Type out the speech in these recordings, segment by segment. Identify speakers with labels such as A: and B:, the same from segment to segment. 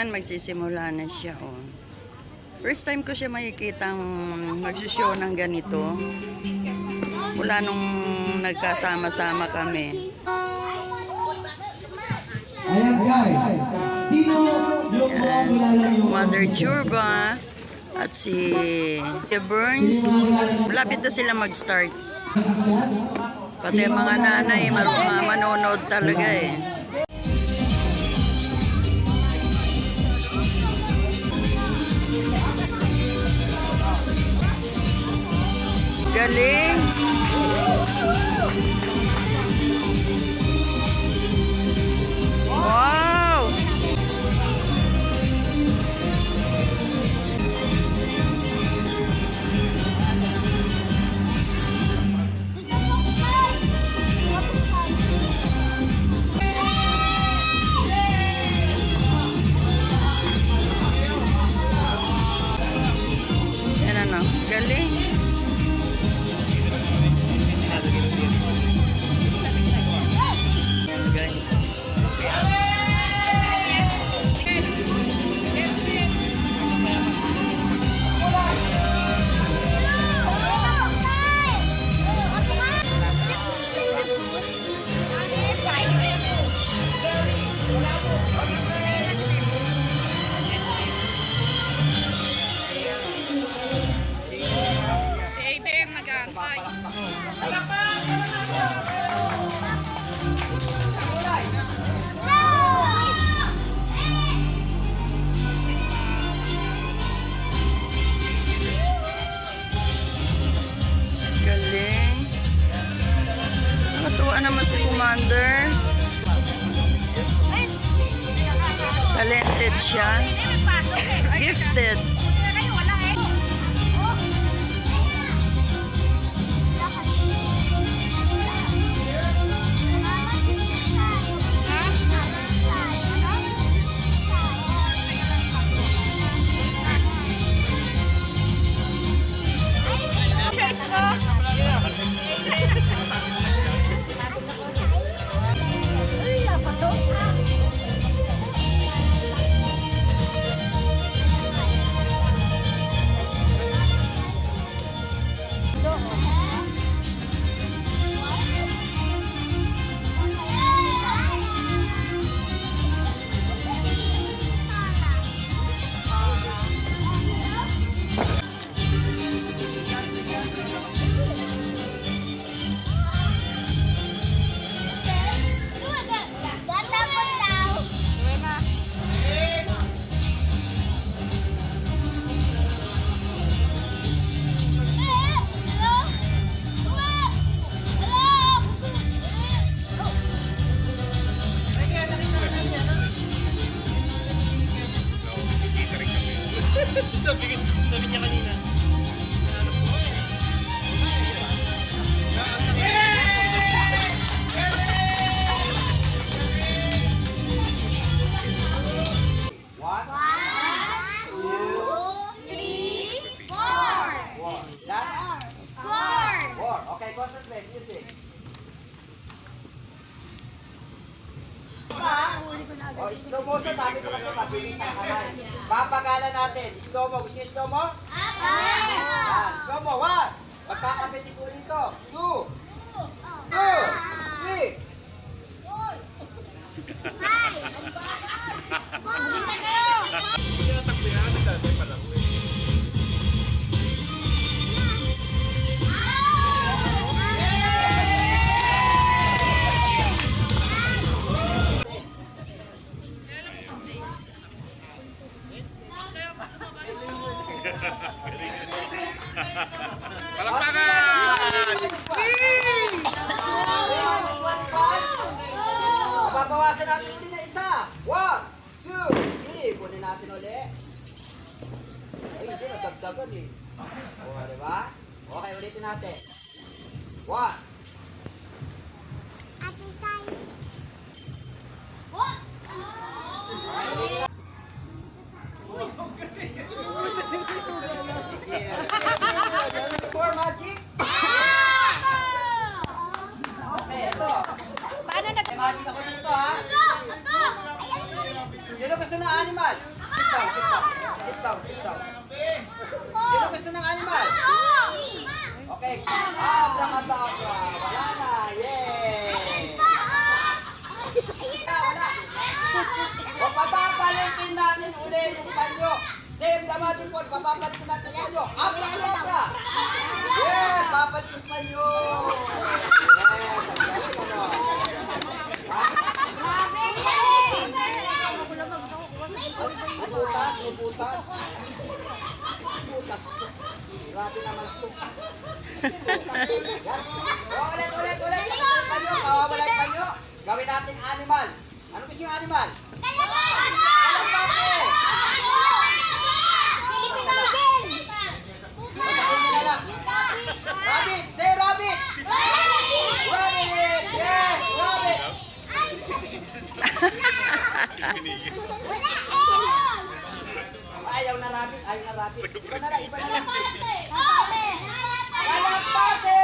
A: Ayan, magsisimula na siya, oh. First time ko siya makikitang magsushow ng ganito. Mula nung nagkasama-sama kami.
B: Ayan guys, sino yung kilala nyo?
A: Mother Churba at si Burns. Malapit na sila mag-start. Pati mga nanay, manonood talaga eh. Galing! Wow! Yan ano, galing! Galing. Natuwa naman si Commander. Talented siya. Gifted.
C: Sabi niya kanina.
D: Okay, concentrate, music. O, slow motion, sabi ko kasi mabilis ang kamay. Papagalan natin. Slow mo. Gusto niyo slow mo? Yan, slow mo. 1. Magkakapitin ko rito. 2. 2. 3.
C: Palakpakan!
D: Babawasan natin ulit na isa. 1, 2, 3. Kunin natin ulit. Ay, hindi. Nagdagdagan eh. O, diba? Okay, ulitin natin. 1. For magic? Okay, ito. May magic ako dito, ha? Sino gusto ng animal? Sit down, sit down. Sit down, sit down. Sino gusto ng animal? Okay. Abracadabra. Wala na. Yay! Wala. O papapalitin natin uli yung panyo. Same naman din po. Papapalitin natin yung panyo. Abracadabra. Yes! Papalitin yung panyo. Yes! Ang galing ano. Butas, butas. Butas. Grabe naman ito. Ulit. Panyo. Mawawala yung panyo. Gawin natin animal. Ano gusto yung animal? Kalapate. Rabbit. Say rabbit. Rabbit. Yes, rabbit. Ayaw na rabbit. Iba na lang. Kalapate.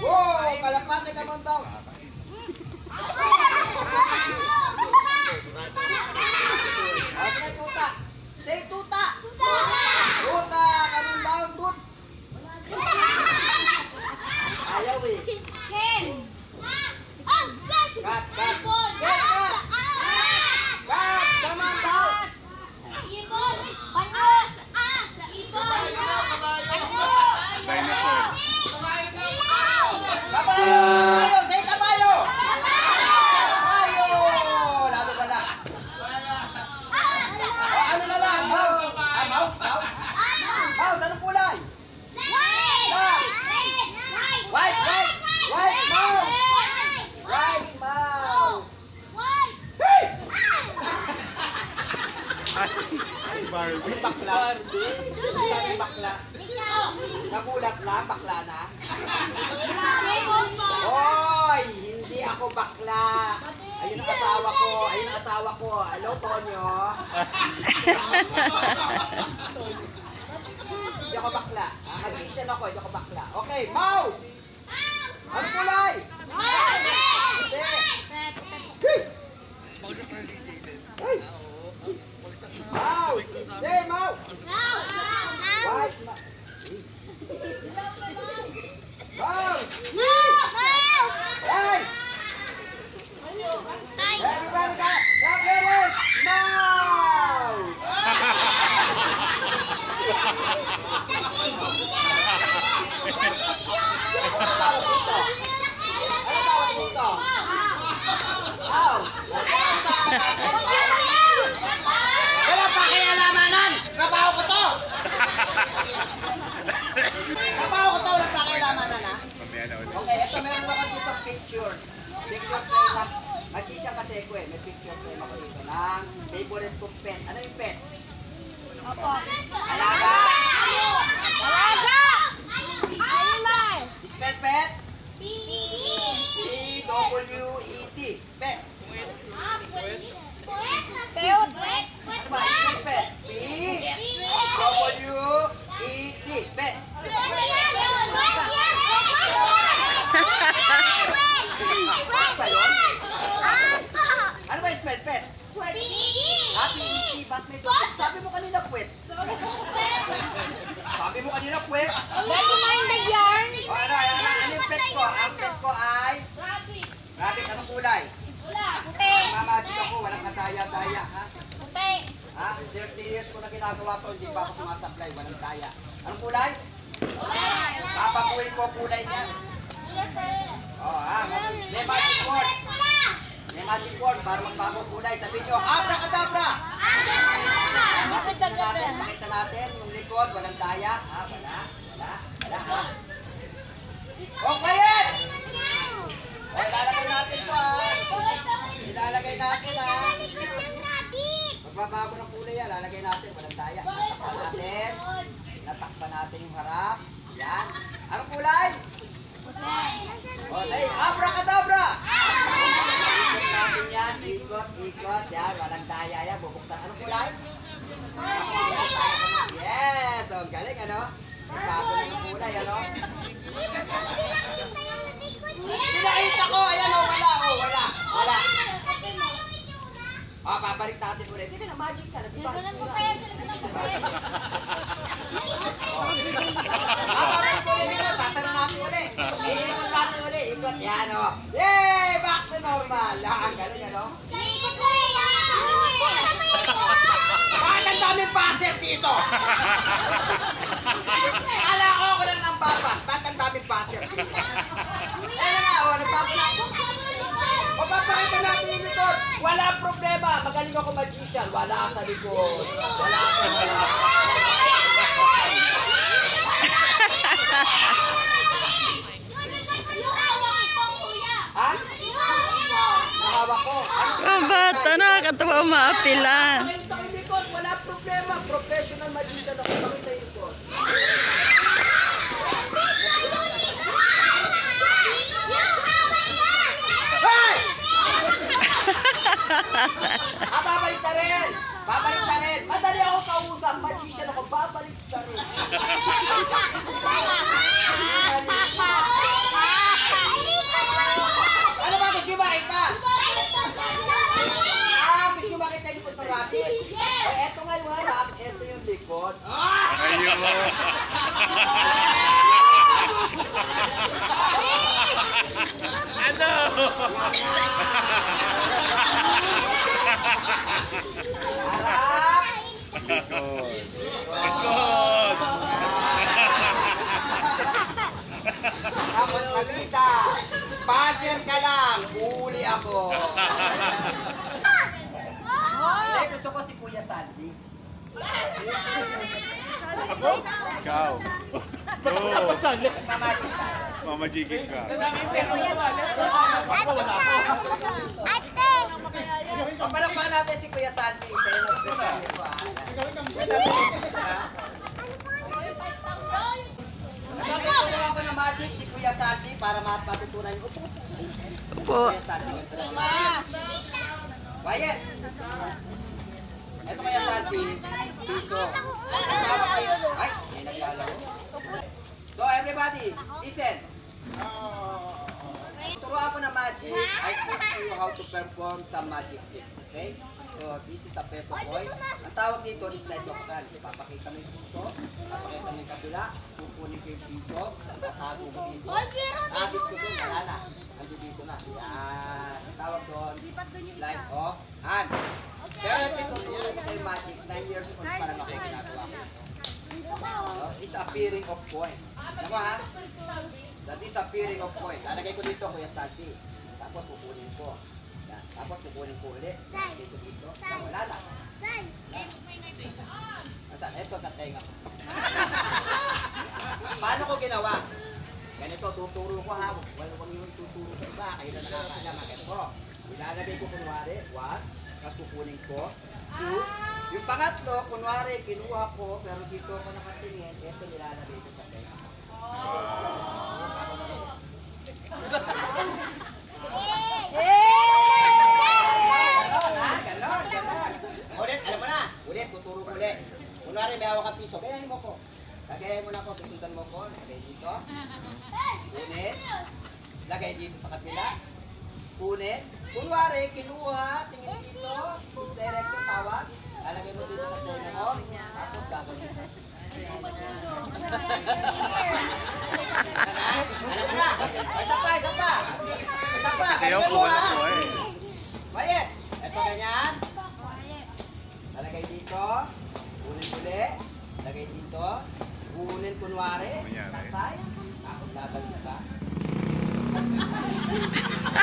D: Wow, kalapate ka mo daw. Sige, tuta. Say tuta. Tuta, come on down, tut. Ayaw eh. Cut. Say cut. Cut, come on down. Kabayo, say kabayo. Kabayo. Lalo wala. O, ano na lang, mouse. Mouse. Mouse, anong kulay? White mouse. White mouse. Hey! Ano bakla? Sabi bakla. Nagulat lang, bakla na. Hoy, hindi ako bakla. Ayun ang asawa ko. Hello, Tonyo. Hindi ako bakla. Magician ako, hindi ako bakla. Okay, mouse. Ano kulay? Hindi. Hey! Mouse. Say mouse. White mouse. Mouse. Hey! Everybody got there is mouse. Ano tawag dito? Mouse.
C: Wala pa kaialamanan! Trabaho ko to!
D: Wala pa kailangan na. Okay, ito meron ako dito picture. Picture frame na. Magkisya kasi ko eh. May picture frame ako dito ng favorite kong pet. Ano yung pet? Alaga. Spell pet? P-W-E-T. Pet. Ano ba? Spell pet? P-W-E-T. Pet. Ano ba yung spell pet? Happy E.T. Ba't may puwet? Sabi mo kanina puwet. O ano yung pet ko? Ang pet ko ay rabbit. Anong kulay? Mamamagik ako, walang kataya-taya. Ha? 30 years ko na ginagawa to, hindi pa ako sumasablay, walang taya. Anong kulay? Papakuhin ko kulay niya. May magic word para magbago kulay. Sabihin nyo, abracadabra! Pakita natin yung likod, walang daya. Wala. Quiet! Ilalagay natin to Ilalagay natin Magbabago ng kulay lalagay natin, walang daya. Natakpan natin yung harap. Yan. Anong kulay? Say, abracadabra! Ikot natin yan, ikot. Yan, walang daya yan. Bubuksan. Anong kulay? Yes! So, galing, ano? Bago na yung kulay, ano? Pinakita ko! Ayan, wala. Babalik natin ulit. Hindi na, magic ka. Di ba? Babalik ulit dito. Sasara natin ulit. Iikot natin ulit. Ikot. Yan, o. Yay! Back to normal. Ang galing, ano? Bakit ang daming passer dito? Kala ko ako lang ng babas. Bakit ang daming passer dito? Ayun na, o. Nagpapala. O, papakita natin yung likod. Wala problema. Magaling ako magician. Wala sa likod. Wala sa likod. Ha? Nakawak ko.
A: Bata, nakakatawa maapila.
D: Pakita ko yung likod. Wala problema. Professional magician ako. Pakita yung likod. Hey! Babalik ka rin! Babalik ka rin! Madali ako kausap! Magician ako! Babalik ka rin! Ano ba? Gusto nyo makita? Gusto nyo makita yung likod ng rabbit? Eto nga yung harap, eto yung likod.
E: Ayun. Ano?
D: Harap!
E: Likod.
D: Tapos kabita! Passion ka lang! Huli ako! Hindi, gusto ko si Kuya Sandy.
E: Ikaw. Go.
D: Mamagin tayo.
E: Mamajigin ka.
D: Papalakpakan natin si Kuya Sandy. Siya yung nag-present nito. Kuya Sandy, gusto na? Nagtuturo ako ng magic si Kuya Sandy para mapatutunan yung upo.
A: Po.
D: Kuya Sandy. Quiet! Ito Kuya Sandy, piso. Ay, may naglalaro. So everybody, listen. Turuan ko ng magic. I teach you how to perform some magic tricks. Okay? So this is a peso coin. Ang tawag dito is slide of hands. Papakita mo yung piso, papakita mo yung kabila, kukunin ko yung piso, tatago mo dito. Agis ko doon, wala na. Andi dito na. Yan. Ang tawag doon, slide of hands. Pero ito ituturo ko sa yung magic. 9 years old pa lang ako ginagawa ko. Disappearing of coin. Ano ha? The disappearing of coin. Lalagay ko dito, Kuya Sandy. Tapos kukunin ko. Yan. Tapos kukunin ko ulit. Lalagay ko dito. Yan, wala na. Nasaan? Ito sa tenga ko. Paano ko ginawa? Ganito, tuturo ko ha. Wala yung tuturo sa iba. Kayo na nakakaalam. Ganito. Ilalagay ko kunwari. 1. Tapos kukunin ko. 2. Yung pangatlo, kunwari, kinuha ko, pero dito ako nakatingin, ito nilalagay ko sa tenga. Ganon. Ulit, alam mo na. Ulit, tuturo ko ulit. Kunwari, may hawak kang piso, gayahin mo ko. Lagayin mo na ako, susundan mo ko. Lagay dito. Kunin. Lagay dito sa kapila. Kunin. Kunwari, kinuha, tingin dito. Misdirection, tawag. Lalagay mo dito sa tenga mo. Tapos gagawin mo. Alam mo na. Isa pa. Isa pa.
E: Sayaw
D: Ganyan
E: ko
D: mo
E: wala
D: ha.
E: ko eh.
D: Quiet. Ito ganyan. Lalagay dito. Kunin uli. Lagay dito. Kunin kunwari.
E: Kunyari.
D: Kasay. Tapos gagawin ka.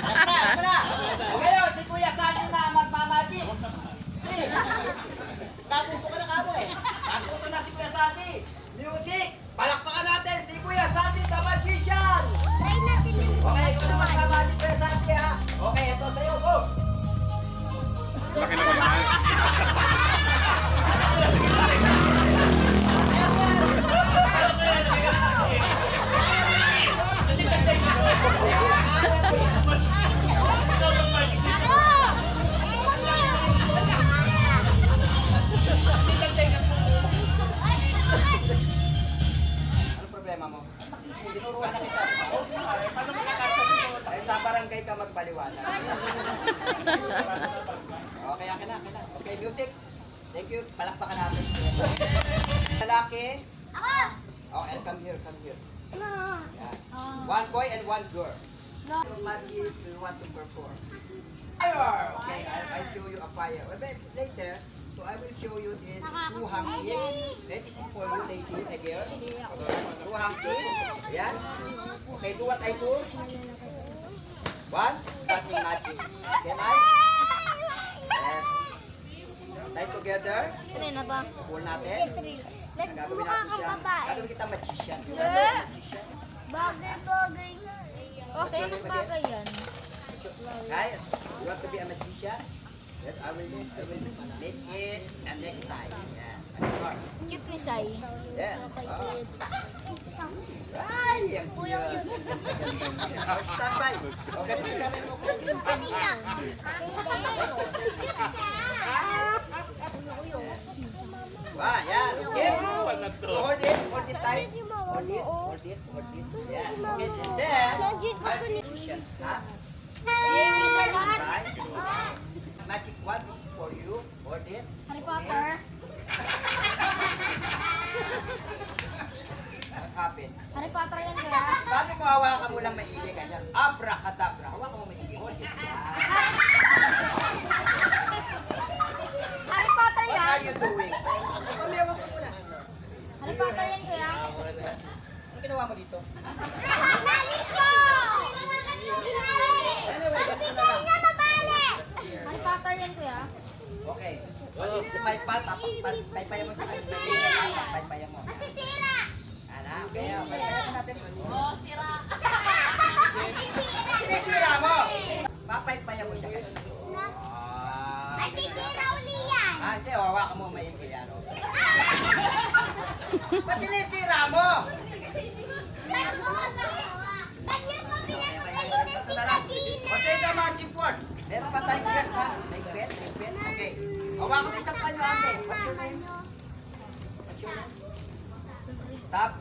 D: Alam mo na. Okay, si Kuya Sandy na magmamagik. Natuto ka na kamo eh. Natuto na si Kuya Sandy. Music. Palakpakan natin si Kuya Sandy, the magician. Okay, ikaw na magmamagik, Kuya Sandy ha. Okay, ito sa'yo. Go.
E: Laki naman yan.
D: Thank you. Palakpakan natin. Lalaki. Okay, come here, come here. Yeah. One boy and one girl. Matthew, do you want to perform? Fire! Okay, I'll show you a fire. Well, later, so I will show you this two hankies. This is for you, lady, a girl. Two hankies. Yan. Okay, do what I do. One, touching magic. Can I? Yes. Tie together.
F: Kanina ba?
D: Pull natin. Ang gagawin natin siya. Gagawin kita magician. Magician.
F: Bagay-bagay nga. Okay, mas bagay yan.
D: Kaya, you want to be a magician? Yes, I will make it a necktie. Yeah, that's smart.
F: Cute ni Sai.
D: Yeah. Oh. Ay, ang cute. Oh, stand by. Oh, ganun yung gawin mo.
F: Kanina.
D: Wow, yeah, okay. Hold it tight. Hold it. Yeah, okay, and then, magician hat. Right? Magic wand, this is for you. Hold it.
F: Harry Potter.
D: What happened?
F: Harry Potter yan kaya?
D: Sabi ko, hawakan mo lang maigi, ganyan. Abracadabra. Hawakan mo maigi. Hold it.
F: Harry Potter
D: What
F: yan?
D: are you doing? Pamiyawan ko muna.
F: Harry Potter yan kaya?
D: Ano ginawa mo dito?
F: Nalito!
D: Anyway, ganito na lang.
F: Harry Potter yan kuya?
D: Okay. Well, this is my part. Paypayan mo sa kanya. Paypayan mo.
F: Masisira!
D: Ano? Kaya, paypayan mo natin.
F: Oh, sira!
D: Sinisira mo! Papaypayan mo siya.
F: Masisira uli yan!
D: Hindi. Hawakan mo maigi yan. Ba't sinisira mo?
F: Ba't yan mo pinapakainit si Katina?
D: O say the magic word. Meron pa tayong yes ha? Naipit. Okay. Hawakan mo isang panyo ate. What's your name? Sab?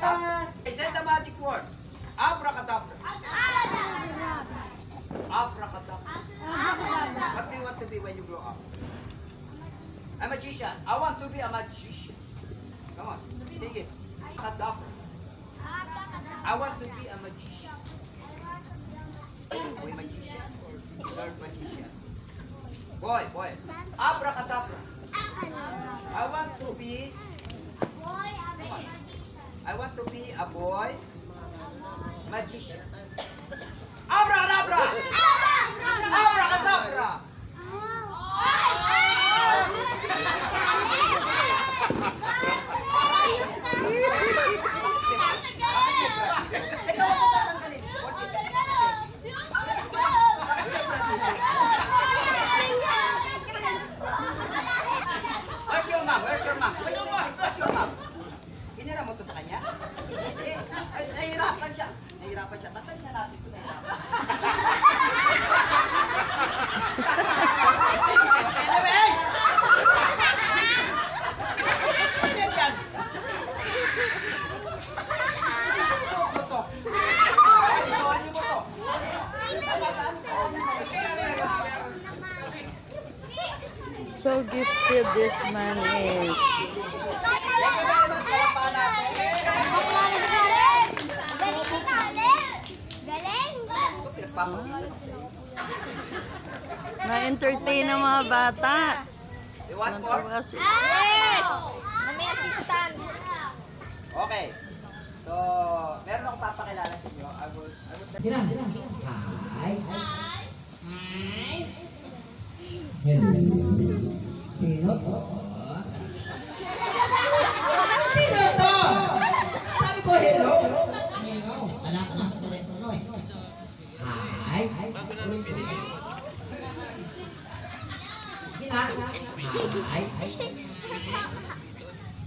D: Okay, say the magic word. Abracadabra. Abracadabra. What do you want to be when you grow up? A magician. I want to be a magician. Come on. Sing it. Kadabra. I want to be a magician. Boy magician or girl magician? Boy. Abracadabra. I want to be a boy magician. Abracadabra! Abracadabra! Ikaw ang tatanggalin. Where's your mom? Where's your mom? Where's your mom? Hinira mo to sa kanya? Ay, nahihirapan siya. Tatay na natin ito. Anyway! Ano yan? Susuot mo to. Isuot mo to.
A: So gifted this man is. Na-entertain ang mga bata.
D: You want more?
A: Matawa sila.
F: Yes! Na may assistant.
D: Okay. So, meron akong papakilala sa inyo. I will
B: Kira. Hi. Hello. Sino to?
D: Sino to? Sabi ko, hello.
B: Ikaw, anak ko nasa telepono eh. Hi. Kira. Hi. Hello.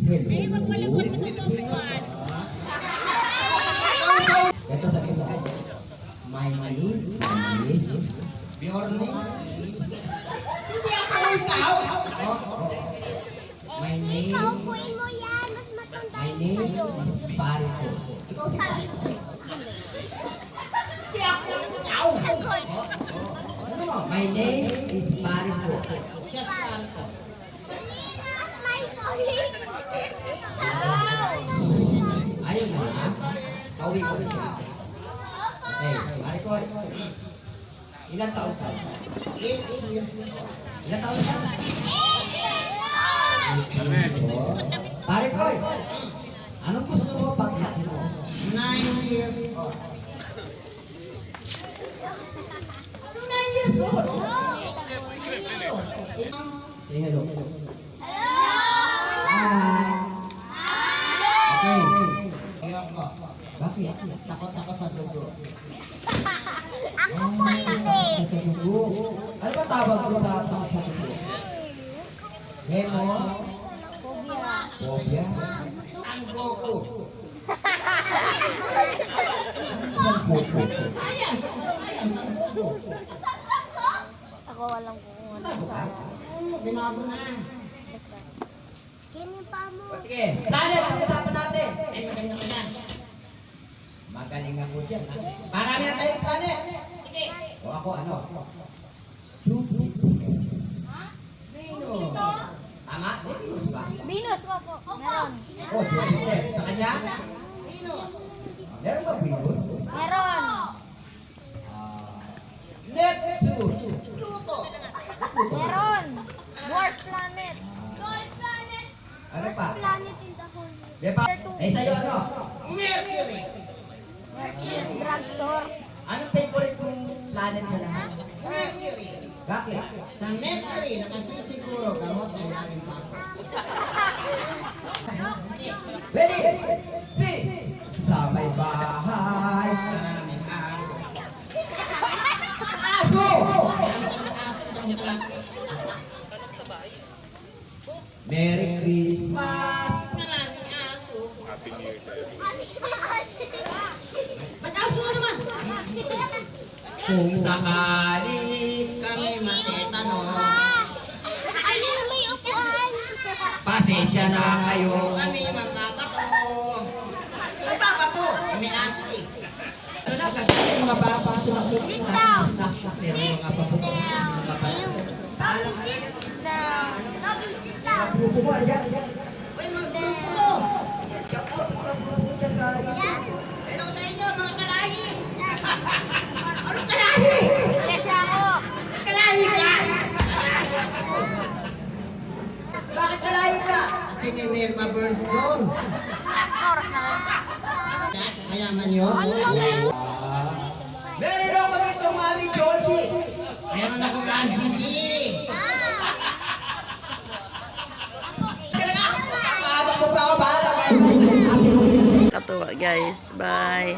B: Sino to? Ito sabi mo. My name is. Your name is. Hindi ako ikaw. My name.
F: Paupuin mo yan. Mas matanda
B: My name is Parito. Ikaw si Parito. Hindi ako ikaw. Ano mo? My name is Parito. Siya si Parito. Ayaw mo na? Tawin ko na siya. Okay, pare ko. Ilan taon ka? 8 years. Ilan taon ka? 8 years. Pare ko, anong gusto mo pag laki mo? 9 years old. 9 years old? Say hello. Hi. Okay. Ayoko. Bakit? Takot ako sa dugo.
F: Ako po hindi.
B: Sa dugo. Ano ba tawag ko sa takot sa dugo? Hemo?
F: Phobia.
B: Phobia? Ang Goku. Saan Goku? Science! Ang Goku.
F: Ako walang kung ano sa...
B: Binabo na.
F: Basta. Kinin pa mo.
B: O sige, Planet, pag-usapan natin. Ay, magaling ako yan. Magaling ako dyan. Marami na tayong planet. Sige. O ako, ano? Jupiter. Venus. Tama? May Venus ba?
F: Venus po po. Meron.
B: O, Jupiter. Sa kanya? Venus. Meron ba Venus?
F: Meron.
B: Neptune. Pluto.
F: Meron. Dwarf planet.
B: Ano pa?
F: Planet in the whole world.
B: Di ba? Eh, sa'yo ano? Mercury.
F: Mercury. Drugstore.
B: Anong favorite mong planet sa lahat? Mercury. Bakit?
G: Sa Mercury, nakasisiguro gamot ay laging bago.
B: Ready? Si! Sa may bahay.
G: Maraming aso.
B: Aso!
G: Maraming aso itong malaki.
B: Merry Christmas!
G: Maraming aso.
E: Happy New Year tayo.
G: Ba't aso na naman?
B: Kung sakali
G: Kami matitanong.
F: Ayun, may upuan.
B: pasensya na kayo.
G: Kami magbabato.
B: Nagbabato!
G: Kami aso eh.
B: Ano na, gagawin yung mga babasyo na kung
F: Sit down.
B: snack-snack pero yung mga papupo.
F: Robin, sit down. Robin, sit down.
B: Grupo mo, ayan. Uy, mga grupo mo! Shout out sa mga grupo mo dyan sa YouTube.
G: Hello sa inyo mga kalahi.
B: Anong kalahi?
F: Yes, ako.
B: Kalahi ka! Kalahi ako. Bakit kalahi ka? Kasi may Melma Burns doon.
F: Oras na rin.
G: Mayaman yun.
B: Meron ako dito, Mami Joji.
G: Meron ako GC.
B: Kaya mo pa ako, bahala kayo.
A: Katuwa guys. Bye.